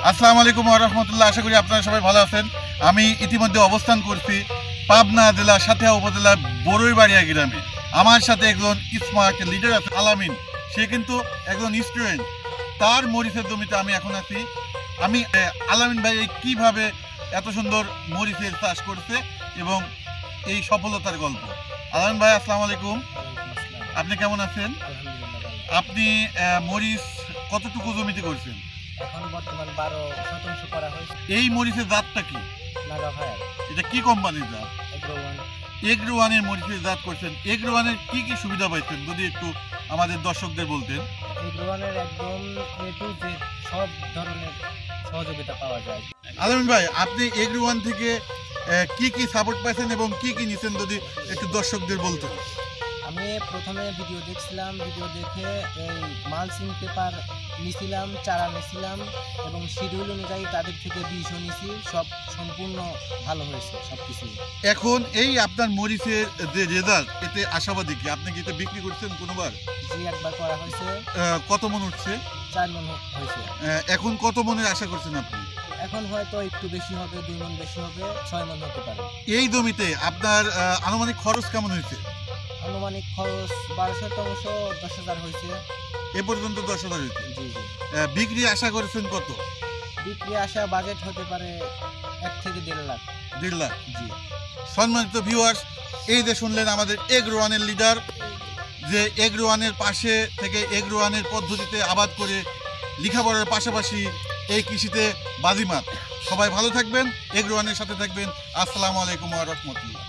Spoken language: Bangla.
আসসালামু আলাইকুম ওয়া রাহমাতুল্লাহ। আশা করি আপনারা সবাই ভালো আছেন। আমি ইতিমধ্যে অবস্থান করছি পাবনা জেলা সাঁথিয়া উপজেলার বড়ইবাড়িয়া গ্রামে। আমার সাথে একজন স্মার্ট লিডার আছে আলামিন। সে কিন্তু একজন স্টুডেন্ট। তার মরিচের জমিতে আমি এখন আছি। আমি আলামিন ভাই কিভাবে এত সুন্দর মরিচের চাষ করছে এবং এই সফলতার গল্প। আলামিন ভাই আসসালামু আলাইকুম। আপনি কেমন আছেন? আপনি মরিচ কতটুকু জমিতে করছেন? এখন বর্তমান 12% করা হয়েছে। এই মরিচের জাতটা কি? নাগা ফায়ার এটা কি কোম্পানির জাত? এগ্রোওয়ান। এগ্রোওয়ানের মরিচের জাত করছেন। এগ্রোওয়ানের কি কি সুবিধা পাইছেন যদি একটু আমাদের দর্শকদের বলতেন? এগ্রোওয়ানের একদম এ টু জেড সব ধরনের সহযোগিতা পাওয়া যায়। আলামিন ভাই, আপনি এগ্রোওয়ান থেকে কি কি সাপোর্ট পাইছেন এবং কি কি নিছেন যদি একটু দর্শকদের বলতেন? আমি প্রথমে ভিডিও দেখছিলাম, ভিডিও দেখে এই মালচিং পেপার নিছিলাম, চারা নিছিলাম এবং শিডিউল অনুযায়ী তাদের থেকে বীজও নিছি। সব সম্পূর্ণ ভালো হয়েছে সব কিছুই। এখন এই আপনার মরিচের যে রেজাল্ট, এতে আশাবাদী কি? আপনি কি এটা বিক্রি করছেন কোনোবার? জি, একবার করা হয়েছে, কত মন উঠছে? 4 মণ হয়েছে। এখন কত মনের আশা করছেন আপনি? এখন হয়তো একটু বেশি হবে, 2 মণ বেশি হবে, 6 মণ হতে পারে। এই জমিতে আপনার আনুমানিক খরচ কেমন হয়েছে? আনুমানিক খরচ 12% 10,000 হয়েছে। এ পর্যন্ত 10,000 হয়েছে। জি জি। বিক্রি আশা করেছেন কত? বিক্রি আসা বাজেট হতে পারে 1 থেকে 1.5 লাখ। 1.5 লাখ। জি। সম্মানিত ভিউয়ার্স, এই যে শুনলেন আমাদের এগ্রোওয়ানের লিডার, যে এগ্রোওয়ানের পাশে থেকে এগ্রোওয়ানের পদ্ধতিতে আবাদ করে লেখাপড়ার পাশাপাশি এই কৃষিতে বাজিমাত। সবাই ভালো থাকবেন, এগ্রোওয়ানের সাথে থাকবেন। আসসালামু আলাইকুম ওয়া রাহমাতুল্লাহ।